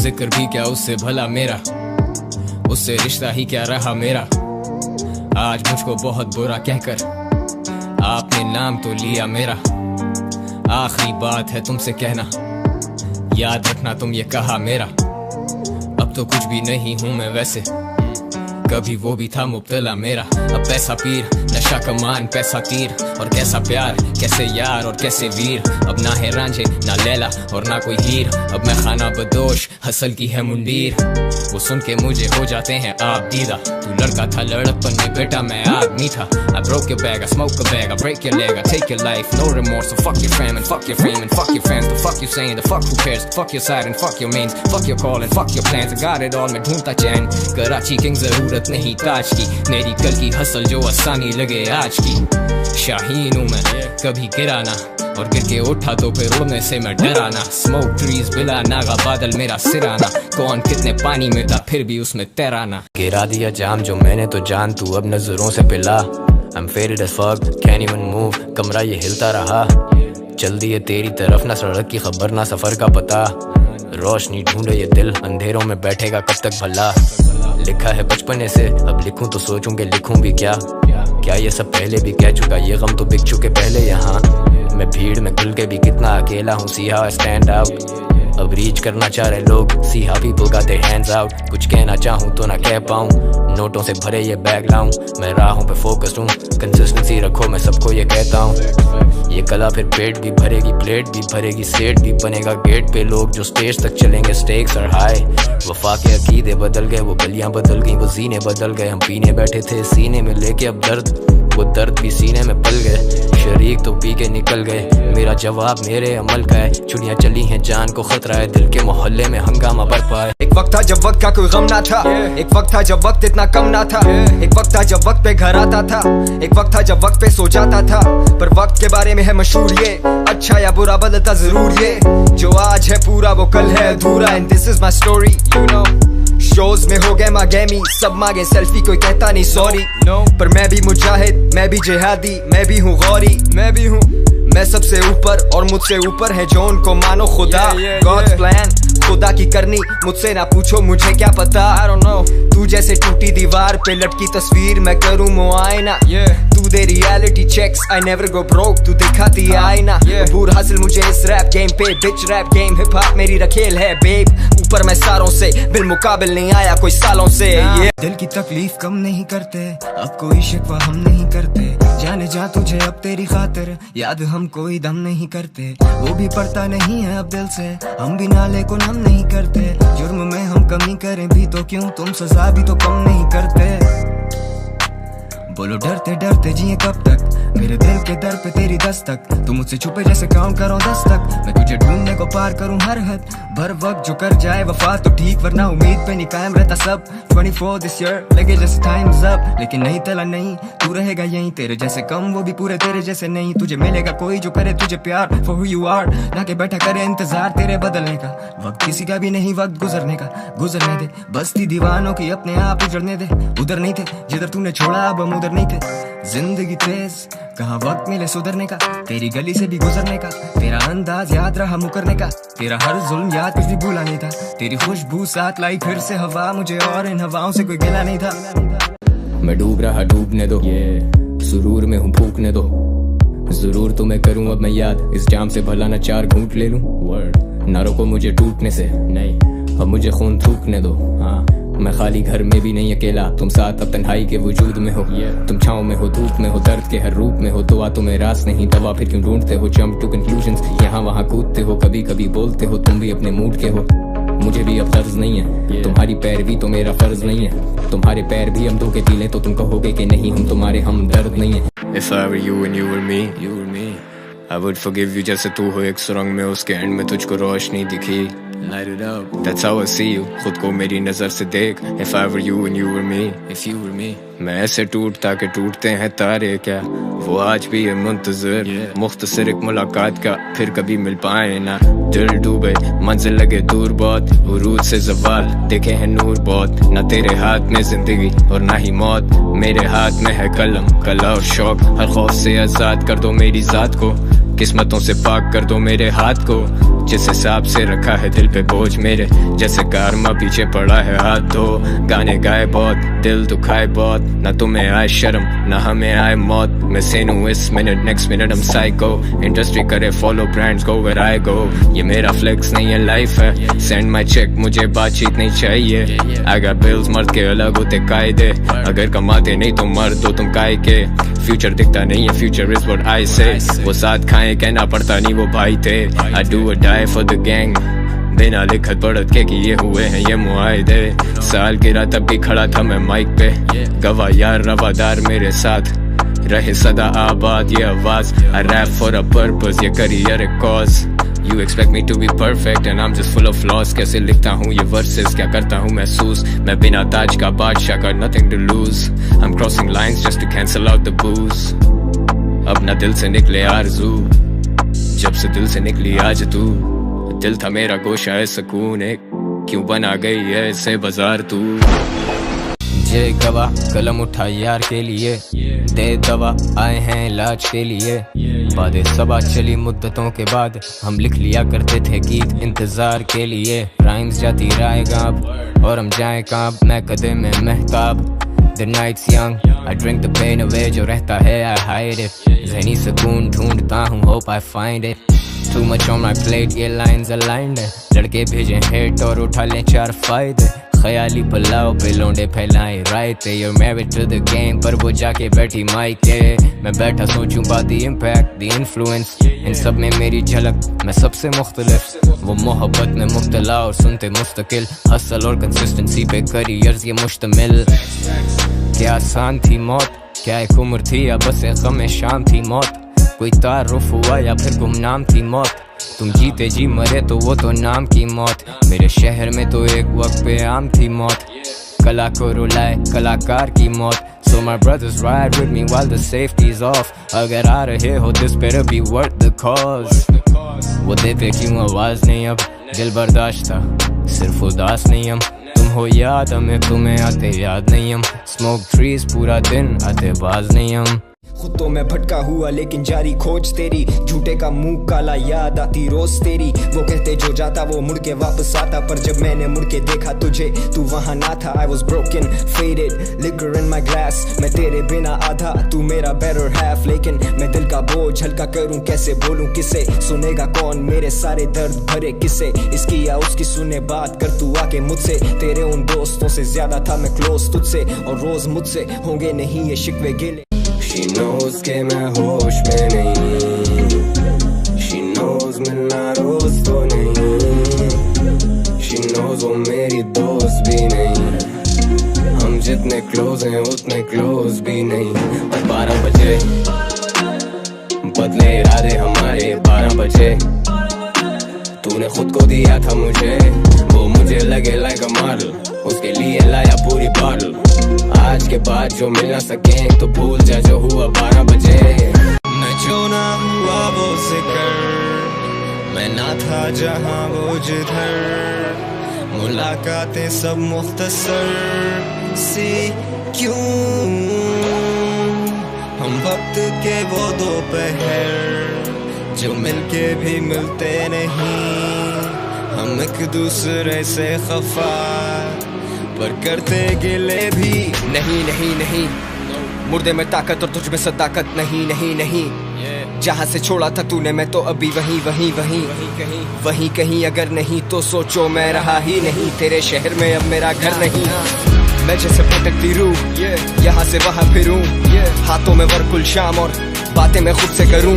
जिक्र भी क्या उससे भला मेरा, उससे रिश्ता ही क्या रहा मेरा। आज मुझको बहुत बुरा कहकर आपने नाम तो लिया मेरा। आखिरी बात है तुमसे कहना, याद रखना तुम ये कहा मेरा। अब तो कुछ भी नहीं हूँ मैं वैसे, कभी वो भी था मुब्तला मेरा। अब पैसा पीर, नशा कमान, पैसा तीर, और कैसा प्यार, कैसे यार और कैसे वीर। अब ना है रांझे ना लैला और ना कोई हीर, अब मैं खाना बदोश हसल की है मुंदीर। वो सुन के मुझे हो जाते हैं आप दीदा, तू लड़का था लड़कपन में बेटा मैं आदमी था। I broke your bag, I smoke a bag, I break your leg, I take your life, no remorse. So fuck your fam and fuck your fame and fuck your friends. The fuck you saying, the fuck who cares, fuck your side and fuck your mains, fuck your call and fuck your plans. I got it all, मैं ढूंढता चैन। Karachi king जरूरत नहीं ताज की, मेरी कल की hustle जो आसानी लगे आज की। शाहीन हूँ मैं कभी गिरा ना, और गिर के उठा तो फिर उड़ने से मैं डरा ना। स्मोक ट्रीज बिला नागा बादल मेरा सिराना, कौन कितने पानी में था फिर भी उसमें तैराना। गिरा दिया जाम जो मैंने तो जान तू अब नजरों से पिला। I'm faded as fuck, can't even move, कमरा ये हिलता रहा। चल दिए तेरी तरफ ना सड़क की खबर ना सफर का पता। रोशनी ढूंढे ये दिल अंधेरों में बैठेगा कब तक भला। लिखा है बचपने से अब लिखूं तो सोचूंगे लिखूं भी क्या। क्या ये सब पहले भी कह चुका, ये गम तो बिक चुके पहले यहाँ। मैं भीड़ में घुल के भी कितना अकेला हूँ, see how I stand out. अब रीच करना चाह रहे लोग, see how people got their hands out. कुछ कहना चाहूँ तो ना कह पाऊँ, नोटों से भरे ये बैग लाऊं। मैं राहों पे फोकस्ड हूँ, कंसिस्टेंसी रखो मैं सबको ये कहता हूँ। ये कला फिर पेट भी भरेगी, प्लेट भी भरेगी, सेट भी बनेगा गेट पे। लोग जो स्टेज तक चलेंगे स्टेक्स और हाई। वफा के अकीदे बदल गए, वो गलियां बदल गई, वो जीने बदल गए। हम पीने बैठे थे सीने में लेके अब दर्द, वो दर्द भी सीने में पल गए। शरीक तो पी के निकल गए, मेरा जवाब मेरे अमल का है। चुड़ियां चली हैं जान को खतरा है, दिल के मोहल्ले में हंगामा बरपा है। एक वक्त था जब वक्त का कोई गम ना था, एक वक्त था जब वक्त इतना कम ना था। एक वक्त था जब वक्त पे घर आता था, एक वक्त था जब वक्त पे सो जाता था। पर वक्त के बारे में है मशहूर ये, अच्छा या बुरा बदलता जरूर ये। जो आज है पूरा वो कल है अधूरा, and this is my story you know. Shows में हो गए मांगेमी, सब मांगे सेल्फी कोई कहता नहीं सॉरी। पर मैं भी मुजाहिद, मैं भी जिहादी, मैं भी हूँ गौरी, मैं भी हूँ। मैं सबसे ऊपर और मुझसे ऊपर है जो उनको मानो खुदा। गॉड्स प्लान खुदा की करनी, मुझसे ना पूछो मुझे क्या पता। I don't know। तू जैसे टूटी दीवार पे लटकी तस्वीर मैं करूँ मुआयना। तू दे reality checks, I never go broke, तू दिखाती आईना। पूर हासिल मुझे इस रैप गेम पे, बिच रैप गेम हिप हॉप मेरी रखेल है बेब। ऊपर मैं सारों से बिल मुकाबिल नहीं आया कोई सालों से। दिल की तकलीफ कम नहीं करते, अब कोई शिकवा हम नहीं करते। जाने जा तुझे अब तेरी खातिर, याद हम कोई दम नहीं करते। वो भी पड़ता नहीं है अब दिल से, हम भी नाले को नम नहीं करते। जुर्म में हम कमी करें भी तो क्यों, तुम सजा भी तो कम नहीं करते। बोलो डरते डरते जिए कब तक, मेरे दिल के दर पे तेरी दस्तक। तू मुझसे छुपे जैसे काउंट करो 10 तक, मैं तुझे ढूंढने को पार करूं हर हद। भर वक्त जो कर जाए वफा तो ठीक, वरना उम्मीद पे नहीं कायम रहता सब। 24 दिस ईयर लगे जैसे टाइम्स अप, लेकिन नहीं तला नहीं, तू रहेगा यहीं। तेरे जैसे कम वो भी पूरे तेरे जैसे नहीं, तुझे मिलेगा कोई जो करे तुझे प्यार for who you are, ना के बैठा करे इंतजार तेरे बदलने का। वक्त किसी का भी नहीं वक्त गुजरने का, गुजरने दे बस्ती दीवानों की अपने आप उजड़ने दे। उधर नहीं थे जिधर तूने छोड़ा, अब हम उधर नहीं थे। जिंदगी तेज कहाँ वक्त मिले सुधरने का, तेरी गली से भी गुजरने का। तेरा अंदाज याद रहा मुकरने का, तेरा हर जुल्म याद कुछ भी भूला नहीं था। तेरी खुशबू साथ लाई फिर से हवा मुझे, और इन हवाओं से कोई गिला नहीं था। मैं डूब रहा डूबने दो, सुरूर में हूँ फूकने दो। जरूर तो मैं करूँ अब मैं याद, इस जाम से भला न 4 घूंट ले लूं। ना रोको मुझे टूटने से, नहीं अब मुझे खून थूकने दो। हाँ मैं खाली घर में भी नहीं अकेला, तुम साथ अब तन्हाई के वजूद में हो। तुम छाँव में हो, धूप में हो, दर्द के हर रूप में हो। दुआ तुम्हें रास नहीं, दवा फिर क्यों ढूंढते हो। जंप टू कंक्लूजन्स, यहाँ वहाँ कूदते हो, कभी कभी बोलते हो तुम भी अपने मूड के हो। मुझे भी अब कर्ज नहीं है, तुम्हारी पैरवी तो मेरा फर्ज नहीं है। तुम्हारे पैर भी हम धोके पी लें तो तुम कहोगे कि नहीं हम तुम्हारे हम दर्द नहीं है। If I were you and you were me, I would forgive you जैसे तू हो एक सुरंग में, उसके एंड में तुझको रोशनी दिखी। Light it up, that's how I see you, खुद को मेरी नजर से देख। If I were you and you were me, if you were me, मैं ऐसे टूटता के टूटते हैं तारे क्या, वो आज भी है मुंतजर। मुख्तसर एक मुलाकात का, फिर कभी मिल पाए ना। दिल डूबे मंजिल लगे दूर बहुत, उरूज से जवाल देखे हैं नूर बहुत। ना तेरे हाथ में जिंदगी और ना ही मौत, मेरे हाथ में है कलम कला और शौक। हर खौफ से आजाद कर दो मेरी जात को, किस्मतों से पाक कर दो मेरे हाथ को। जिस हिसाब से रखा है दिल पे बोझ मेरे, जैसे कारमा पीछे पड़ा है हाथ धो। गाने गाए बहुत, दिल दुखाए बहुत, ना तुम्हें आए शर्म ना हमें आए मौत। मैं सेन हूँ इस मिनट, नेक्स्ट मिनट हम साइको। इंडस्ट्री करे follow, brands go where I go. ये मेरा फ्लेक्स नहीं है, लाइफ है। सेंड माई चेक, मुझे बातचीत नहीं चाहिए। आई गॉट बिल्स, मर्द के अलग होते कायदे। अगर कमाते नहीं तो मर्द हो तुम काय के। फ्यूचर दिखता नहीं है, फ्यूचर इज व्हाट आई से। वो साथ खाएं कहना पड़ता नहीं, वो भाई थे। I do a die for the gang, बिना लिखत पढ़त के किए हुए हैं ये मुआहदे। साल गिरा तब भी खड़ा था मैं माइक पे, गवाह यार रवादार मेरे साथ रहे सदा आबाद ये आवाज। I rap for a purpose, ये करियर एक cause। You expect me to be perfect and I'm just full of flaws। कैसे लिखता हूँ ये verses, क्या करता हूँ महसूस। मैं बिना ताज का बादशाह का, nothing to lose। I'm crossing lines just to cancel out the booze। अब ना दिल से निकले आरज़ू, जब से दिल से निकली आज तू। दिल था मेरा गोशा है सुकून एक, क्यों बना गई है ऐसे बाजार तू। जय गवाह कलम उठा यार के लिए, दे दवा आए हैं इलाज के लिए। बादे सबा चली मुद्दतों के बाद, हम लिख लिया करते थे गीत इंतजार के लिए। राइम्स जाती राय गाँव और हम जाए कांप, मैं कदम में Mahtab. The night's young, I drink the pain away, जो रहता है I hide it। ज़हनी सुकून ढूंढता हूँ, hope I find it। Too much on my plate, ये lines aligned है। लड़के भेजे hate और उठा लें 4 फायदे। ख्याली पलाव पे लौंडे फैलाए रायते। You're married to the game, पर वो जाके बैठी माइक के। मैं बैठा सोचूं बात the impact, the influence, इन सब में मेरी झलक मैं सबसे मुख्तलिफ। वो मोहब्बत में मुब्तला और सुनते मुस्तकिल, हसल और कंसिस्टेंसी पे करियर्स ये मुश्तमिल। क्या आसान थी मौत, क्या एक उम्र थी या बस एक गम शाम थी मौत। कोई तारुफ हुआ या फिर गुमनाम थी मौत। तुम जीते जी मरे तो वो तो नाम की मौत। मेरे शहर में तो एक वक्त पे आम थी मौत। कला को रुलाए कलाकार की मौत। So my brothers ride with me while the safety's off। अगर आ रहे हो this better be worth the cause। वो देते क्यों आवाज नहीं अब, दिल बर्दाश्त था सिर्फ उदास नहीं हम। तुम हो याद हमें, तुम्हें आते याद नहीं हम। स्मोक ट्रीज पूरा दिन आते बाज नहीं हम। खुद तो मैं भटका हुआ लेकिन जारी खोज तेरी। झूठे का मुंह काला याद आती रोज तेरी। वो कहते जो जाता वो मुड़ के वापस आता, पर जब मैंने मुड़ के देखा तुझे तू वहां ना था। I was broken, faded, liquor in my glass। मैं तेरे बिना आधा, तू मेरा better half। लेकिन मैं दिल का बोझ हल्का करूं कैसे, बोलूं किसे, सुनेगा कौन मेरे सारे दर्द भरे किसे। इसकी या उसकी सुने बात कर तू आके मुझसे। तेरे उन दोस्तों से ज्यादा था मैं क्लोज तुझसे, और रोज मुझसे होंगे नहीं ये शिकवे गिले। She knows के मैं होश में नहीं। She knows मिलना रोज तो नहीं। She knows वो मेरी दोस्त भी नहीं। हम जितने क्लोज हैं उतने क्लोज भी नहीं। और 12 बजे बदले इरादे हमारे, 12 बजे तूने खुद को दिया था मुझे। वो मुझे लगे लाइक अ मॉडल, उसके लिए लाया पूरी बॉटल। आज के बाद जो मिल ना सके तो भूल जा जो हुआ 12 बजे। मैं जो ना हुआ वो जिक्र, मैं ना था जहां वो जिधर। मुलाकातें सब मुख्तसर सी क्यों, हम वक्त के वो दोपहर जो मिलके भी मिलते नहीं। हम एक दूसरे से खफा पर करते गिले भी नहीं नहीं नहीं। मुर्दे में ताकत और तुझ में सदाकत नहीं नहीं नहीं। जहाँ से छोड़ा था तूने मैं तो अभी वहीं वहीं वहीं वहीं कहीं। अगर नहीं तो सोचो मैं रहा ही नहीं। तेरे शहर में अब मेरा घर नहीं। मैं जैसे भटकती रूह यहाँ से वहाँ फिरूं। हाथों में वर्कुल शाम और बातें मैं खुद से करूं।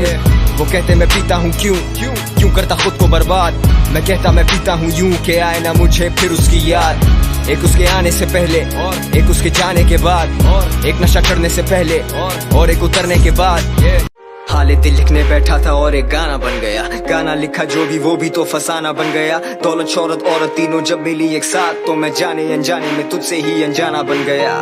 वो कहते मैं पीता हूँ क्यों करता खुद को बर्बाद। मैं कहता मैं पीता हूँ यूं के आए ना मुझे फिर उसकी याद। एक उसके आने से पहले और एक उसके जाने के बाद। और एक नशा करने से पहले और एक उतरने के बाद। हाले दिल लिखने बैठा था और एक गाना बन गया। गाना लिखा जो भी वो भी तो फसाना बन गया। दौलत शोहरत औरत तीनों जब मिली एक साथ तो मैं जाने अनजाने में तुझसे ही अनजाना बन गया।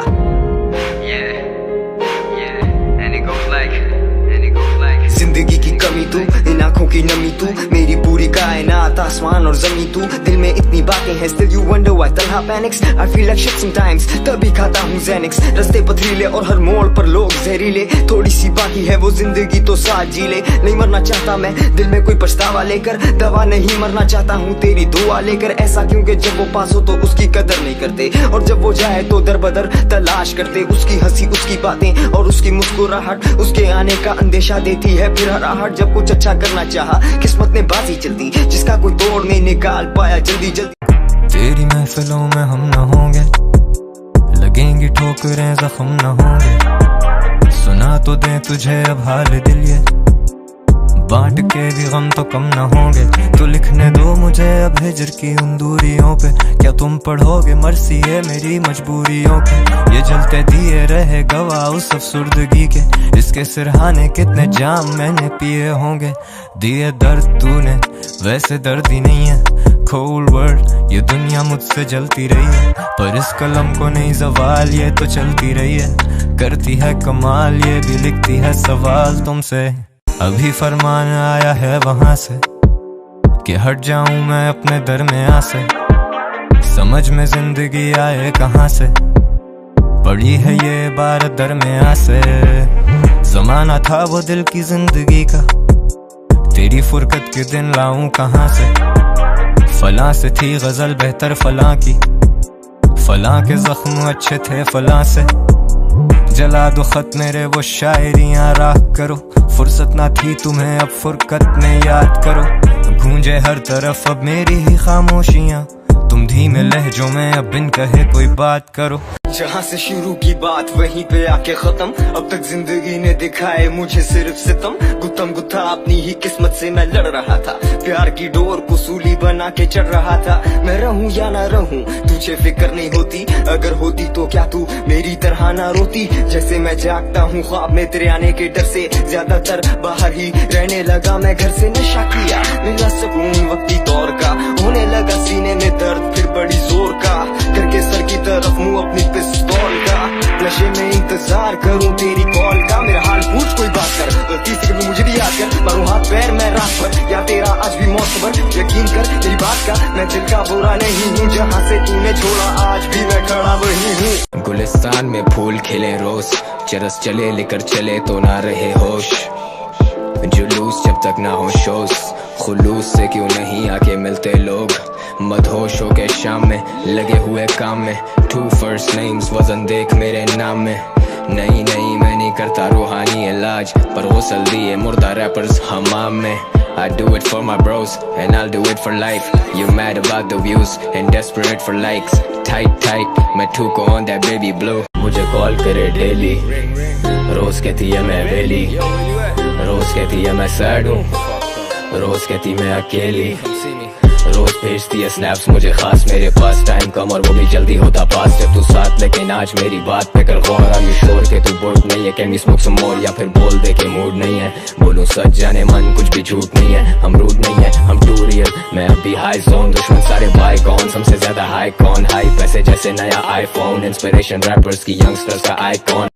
जिंदगी की कमी तू इन आंखों की नमी तू, मेरी पूरी कायनात आसमान और जमी तू, दिल में इतनी बातें हैं still you wonder why तन्हा panics, I feel like shit sometimes, तभी खाता हूँ Xanax, रास्ते पथरीले और हर मोड़ पर लोग जहरीले, थोड़ी सी बाकी है वो जिंदगी तो साथ जी ले, नहीं मरना चाहता मैं दिल में कोई पछतावा लेकर, दवा नहीं मरना चाहता हूँ तेरी दुआ लेकर, ऐसा क्योंकि जब वो पास हो तो उसकी कदर नहीं करते, और जब वो जाए तो दर बदर तलाश करते, उसकी हंसी उसकी बातें और उसकी मुस्कुराहट उसके आने का अंदेशा देती है फिर हराहट, जब कुछ अच्छा करना चाहा किस्मत ने बाजी चलती, जिसका कोई तोड़ नहीं निकाल पाया जल्दी जल्दी। तेरी महफिलों में हम न होंगे, लगेंगी ठोकरें जख्म न होंगे, सुना तो दे तुझे अब हाल दिल ये, बांट के भी गम तो कम न होंगे, तो लिखने दो मुझे अब हिजर की उन दूरियों पे, क्या तुम पढ़ोगे मर्सी है मेरी मजबूरियों पे, ये जलते दिए रहे गवाह उस अफसुर्दगी के, इसके सिरहाने कितने जाम मैंने पिए होंगे, दिए दर्द तूने वैसे दर्द ही नहीं है, कोल्ड वर्ल्ड ये दुनिया मुझसे जलती रही है, पर इस कलम को नहीं जवाल ये तो चलती रही है, करती है कमाल ये भी लिखती है सवाल तुमसे, अभी फरमान आया है वहां से कि हट जाऊं मैं अपने दरमियां से, समझ में जिंदगी आए कहां से, पड़ी है ये इबारत दरमियां से, जमाना था वो दिल की जिंदगी का, तेरी फुरकत के दिन लाऊं कहां से, फलां से थी गजल बेहतर फलां की, फलां के जख्म अच्छे थे फलां से, जला दो खत मेरे वो शायरियां राह करो, फुर्सत ना थी तुम्हें अब फुरकत में याद करो, गूंजे हर तरफ अब मेरी ही खामोशियां, तुम धीमे लहजों में अब बिन कहे कोई बात करो, जहाँ से शुरू की बात वहीं पे आके खत्म, अब तक जिंदगी ने दिखाए मुझे सिर्फ सितम, गुत्थम गुत्था अपनी ही किस्मत से मैं लड़ रहा था, प्यार की डोर को सूली बना के चढ़ रहा था, मैं रहूं या ना रहूं तुझे फिक्र नहीं होती, अगर होती तो क्या तू मेरी तरह ना रोती, जैसे मैं जागता हूँ ख्वाब में तेरे आने के डर से, ज्यादातर बाहर ही रहने लगा मैं घर से, नशा किया मिला सुकून वक्ती दौर का, होने लगा सीने में दर्द फिर बड़ी जोर का, करके सर की तरफ मुँह अपनी पिस्तौल का, नशे में इंतजार करूं तेरी कॉल का, मेरा हाल पूछ कोई बात कर, गलती से कभी मुझे भी याद कर, मारूं हाथ पैर मैं रात भर, या तेरा आज भी मौत खबर, यकीन कर मेरी बात का, मैं दिल का बुरा नहीं हूँ, जहाँ से तूने छोड़ा आज भी मैं खड़ा वही हूँ। गुलिस्तान में फूल खिले रोज, चरस चले लेकर चले तो ना रहे होश, जुलूस जब तक ना हो शोज, खुलूस से क्यों नहीं आके मिलते लोग, मदहोश हो के शाम में लगे हुए काम में, 2 first names वजन देख मेरे नाम में, नहीं नहीं मैं नहीं करता रूहानी इलाज, पर गौसल दिए मुर्दा रैपर्स हमाम में, I do it for my bros and I'll do it for life, you mad about the views and desperate for likes, tight tight मैं ठूको on that baby blue, मुझे कॉल करे डेली, रोज कहती है मैं वेली, रोज कहती है मैं सैड हूँ, रोज कहती मैं अकेली, रोज भेजती है स्नैप्स मुझे खास, मेरे पास टाइम कम और वो भी जल्दी होता पास जब तू साथ, लेकिन आज मेरी बात पे कर गौर, आर यू श्योर के तू बोर्ड नहीं है, कैन वी स्मोक सम मोर, या फिर बोल दे के मूड नहीं है, बोलूं सच जाने मन कुछ भी झूठ नहीं है, हम रूड नहीं है हम टू रियल, मैं अभी हाई जोन, दुश्मन सारे बायगॉन, हमसे ज्यादा हाई कौन, हाई पैसे जैसे नया आईफोन, इंस्पिरेशन रैपर्स की यंगस्टर्स का आइकॉन।